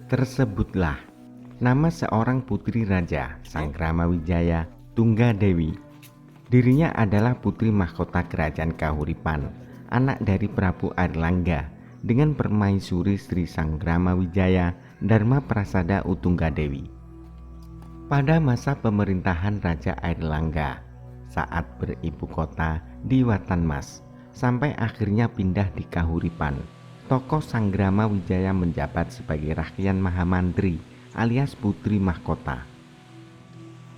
Tersebutlah nama seorang putri raja Sanggramawijaya Tunggadewi. Dirinya adalah putri mahkota kerajaan Kahuripan, anak dari Prabu Airlangga dengan permaisuri Sri Sanggramawijaya Dharma Prasada Utunggadewi. Pada masa pemerintahan Raja Airlangga saat beribu kota di Watanmas sampai akhirnya pindah di Kahuripan, tokoh Sanggramawijaya menjabat sebagai Rakyan Mahamantri alias Putri Mahkota.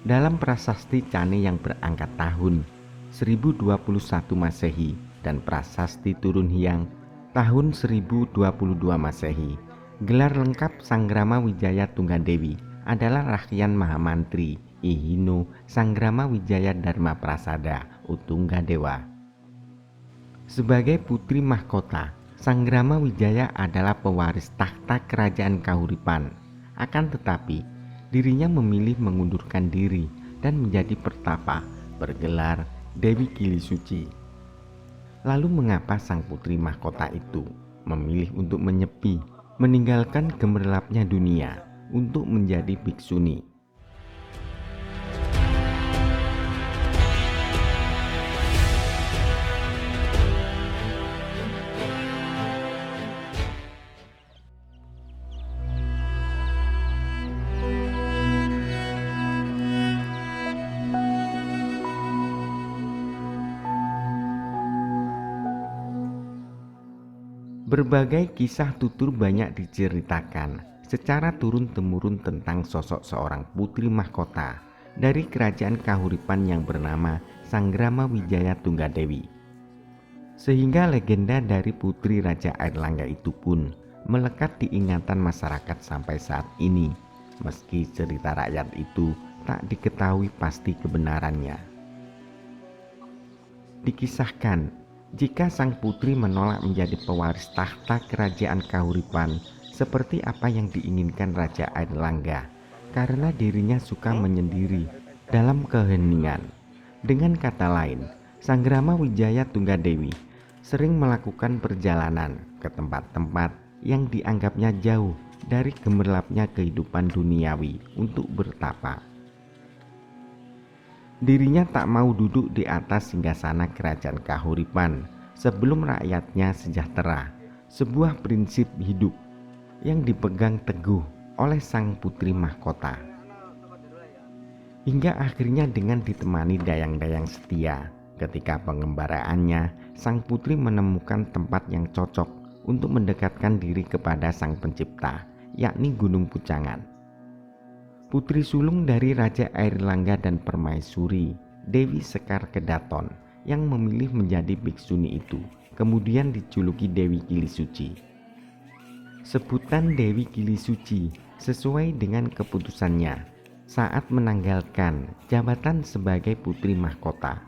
Dalam prasasti Cane yang berangkat tahun 1021 Masehi dan prasasti Turun Hyang tahun 1022 Masehi, gelar lengkap Sanggramawijaya Tunggadewi adalah Rakyan Mahamantri Ihino Sanggramawijaya Dharma Prasada Utunggadewa. Sebagai putri mahkota, Sanggramawijaya adalah pewaris takhta kerajaan Kahuripan. Akan tetapi, dirinya memilih mengundurkan diri dan menjadi pertapa bergelar Dewi Kili Suci. Lalu mengapa sang putri mahkota itu memilih untuk menyepi, meninggalkan gemerlapnya dunia untuk menjadi bhiksuni? Berbagai kisah tutur banyak diceritakan secara turun-temurun tentang sosok seorang putri mahkota dari kerajaan Kahuripan yang bernama Sanggramawijaya Tunggadewi. Sehingga legenda dari putri Raja Airlangga itu pun melekat di ingatan masyarakat sampai saat ini, meski cerita rakyat itu tak diketahui pasti kebenarannya. Dikisahkan, jika sang putri menolak menjadi pewaris tahta kerajaan Kahuripan seperti apa yang diinginkan Raja Airlangga, karena dirinya suka menyendiri dalam keheningan. Dengan kata lain, Sanggramawijaya Tunggadewi sering melakukan perjalanan ke tempat-tempat yang dianggapnya jauh dari gemerlapnya kehidupan duniawi untuk bertapa. Dirinya tak mau duduk di atas singgasana kerajaan Kahuripan sebelum rakyatnya sejahtera, sebuah prinsip hidup yang dipegang teguh oleh sang putri mahkota. Hingga akhirnya dengan ditemani dayang-dayang setia, ketika pengembaraannya, sang putri menemukan tempat yang cocok untuk mendekatkan diri kepada sang pencipta, yakni Gunung Pucangan. Putri sulung dari Raja Airlangga dan permaisuri Dewi Sekar Kedaton yang memilih menjadi bhiksuni itu kemudian dijuluki Dewi Kili Suci. Sebutan Dewi Kili Suci sesuai dengan keputusannya saat menanggalkan jabatan sebagai putri mahkota.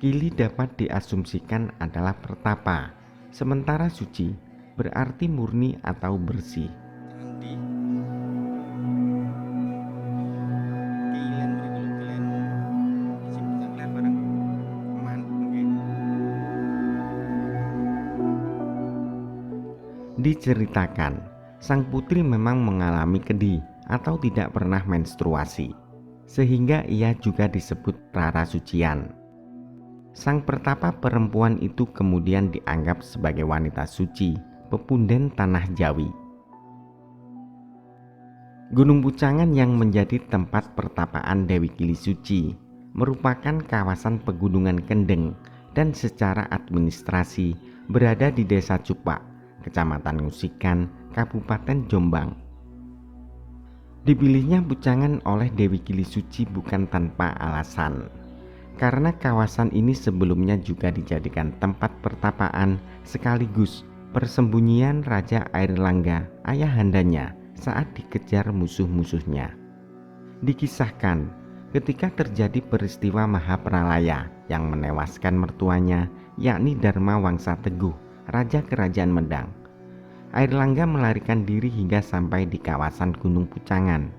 Kili dapat diasumsikan adalah pertapa, sementara suci berarti murni atau bersih. Diceritakan, sang putri memang mengalami kedi atau tidak pernah menstruasi, sehingga ia juga disebut Rara Sucian. Sang pertapa perempuan itu kemudian dianggap sebagai wanita suci, pepunden tanah Jawi. Gunung Pucangan yang menjadi tempat pertapaan Dewi Kili Suci merupakan kawasan pegunungan kendeng dan secara administrasi berada di Desa Cupak, Kecamatan Ngusikan, Kabupaten Jombang. Dipilihnya Pucangan oleh Dewi Kili Suci bukan tanpa alasan, karena kawasan ini sebelumnya juga dijadikan tempat pertapaan sekaligus persembunyian Raja Airlangga ayahandanya saat dikejar musuh-musuhnya. Dikisahkan, ketika terjadi peristiwa Mahapralaya yang menewaskan mertuanya, yakni Dharma Wangsa Teguh, Raja Kerajaan Medang, Airlangga melarikan diri hingga sampai di kawasan Gunung Pucangan.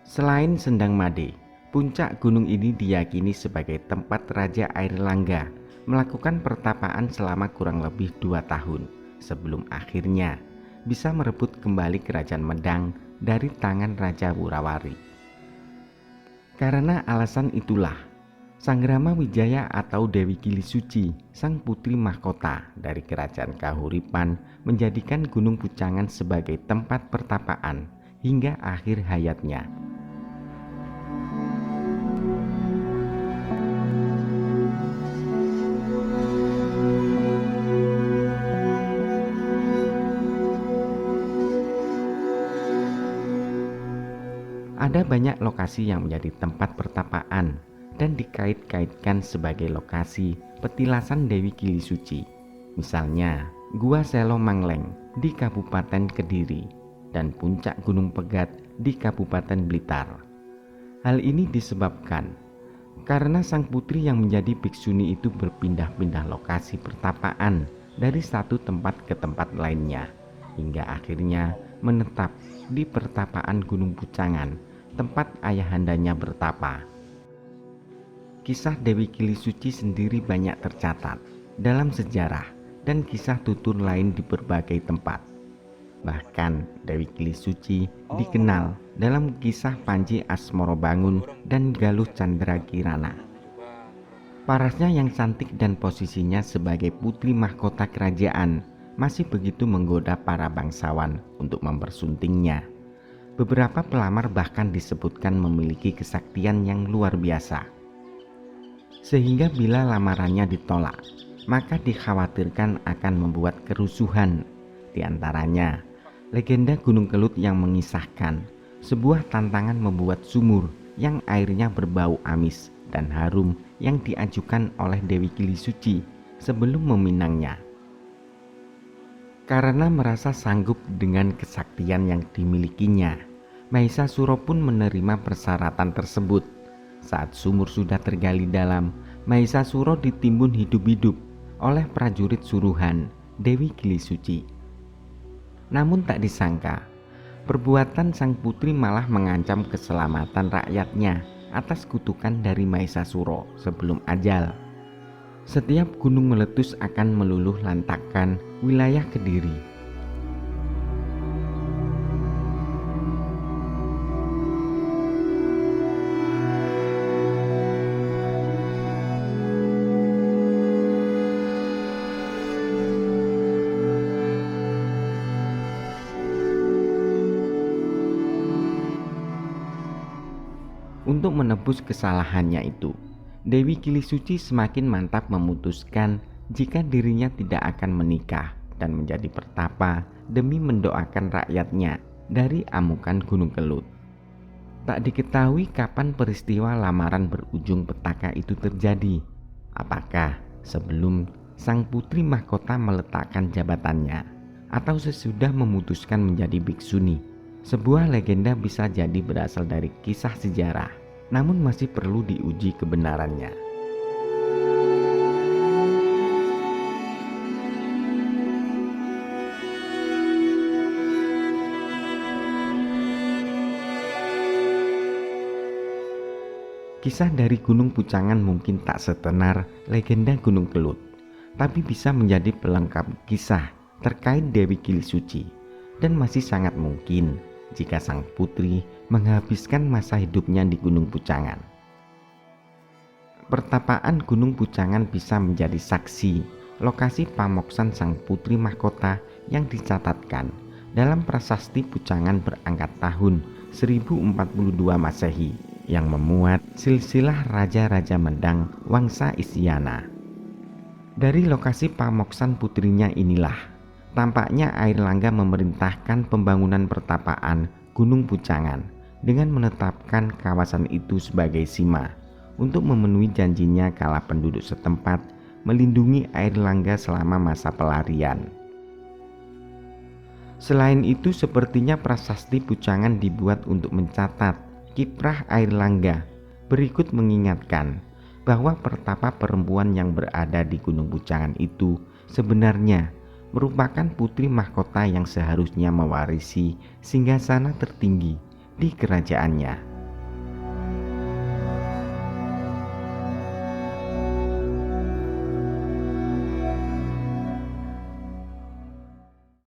Selain Sendang Made, puncak gunung ini diyakini sebagai tempat Raja Airlangga melakukan pertapaan selama kurang lebih 2 tahun sebelum akhirnya bisa merebut kembali kerajaan Medang dari tangan Raja Wurawari. Karena alasan itulah, Sanggrama Wijaya atau Dewi Kili Suci, sang putri mahkota dari kerajaan Kahuripan, menjadikan Gunung Pucangan sebagai tempat pertapaan hingga akhir hayatnya. Ada banyak lokasi yang menjadi tempat pertapaan dan dikait-kaitkan sebagai lokasi petilasan Dewi Kili Suci. Misalnya, Gua Selo Mangleng di Kabupaten Kediri dan Puncak Gunung Pegat di Kabupaten Blitar. Hal ini disebabkan karena sang putri yang menjadi biksuni itu berpindah-pindah lokasi pertapaan dari satu tempat ke tempat lainnya, hingga akhirnya menetap di pertapaan Gunung Pucangan, tempat ayahandanya bertapa. Kisah Dewi Kili Suci sendiri banyak tercatat dalam sejarah dan kisah tutur lain di berbagai tempat. Bahkan Dewi Kili Suci dikenal dalam kisah Panji Asmorobangun dan Galuh Candra Kirana. Parasnya yang cantik dan posisinya sebagai putri mahkota kerajaan masih begitu menggoda para bangsawan untuk mempersuntingnya. Beberapa pelamar bahkan disebutkan memiliki kesaktian yang luar biasa. Sehingga bila lamarannya ditolak, maka dikhawatirkan akan membuat kerusuhan. Di antaranya, legenda Gunung Kelut yang mengisahkan sebuah tantangan membuat sumur yang airnya berbau amis dan harum yang diajukan oleh Dewi Kili Suci sebelum meminangnya. Karena merasa sanggup dengan kesaktian yang dimilikinya, Mahisasura pun menerima persyaratan tersebut. Saat sumur sudah tergali dalam, Mahisasura ditimbun hidup-hidup oleh prajurit suruhan Dewi Kili Suci. Namun tak disangka, perbuatan sang putri malah mengancam keselamatan rakyatnya atas kutukan dari Mahisasura sebelum ajal. Setiap gunung meletus akan meluluh lantakkan wilayah Kediri. Untuk menebus kesalahannya itu, Dewi Kili Suci semakin mantap memutuskan jika dirinya tidak akan menikah dan menjadi pertapa demi mendoakan rakyatnya dari amukan Gunung Kelut. Tak diketahui kapan peristiwa lamaran berujung petaka itu terjadi. Apakah sebelum sang putri mahkota meletakkan jabatannya atau sesudah memutuskan menjadi biksuni? Sebuah legenda bisa jadi berasal dari kisah sejarah, namun masih perlu diuji kebenarannya. Kisah dari Gunung Pucangan mungkin tak setenar legenda Gunung Kelut, tapi bisa menjadi pelengkap kisah terkait Dewi Kili Suci, dan masih sangat mungkin jika sang putri menghabiskan masa hidupnya di Gunung Pucangan. Pertapaan Gunung Pucangan bisa menjadi saksi lokasi pamoksan sang putri mahkota yang dicatatkan dalam prasasti Pucangan berangkat tahun 1042 Masehi yang memuat silsilah raja-raja Medang Wangsa Isyana. Dari lokasi pamoksan putrinya inilah tampaknya Airlangga memerintahkan pembangunan pertapaan Gunung Pucangan dengan menetapkan kawasan itu sebagai sima untuk memenuhi janjinya kala penduduk setempat melindungi Airlangga selama masa pelarian. Selain itu, sepertinya prasasti Pucangan dibuat untuk mencatat kiprah Airlangga. Berikut mengingatkan bahwa pertapa perempuan yang berada di Gunung Pucangan itu sebenarnya merupakan putri mahkota yang seharusnya mewarisi singgasana tertinggi di kerajaannya.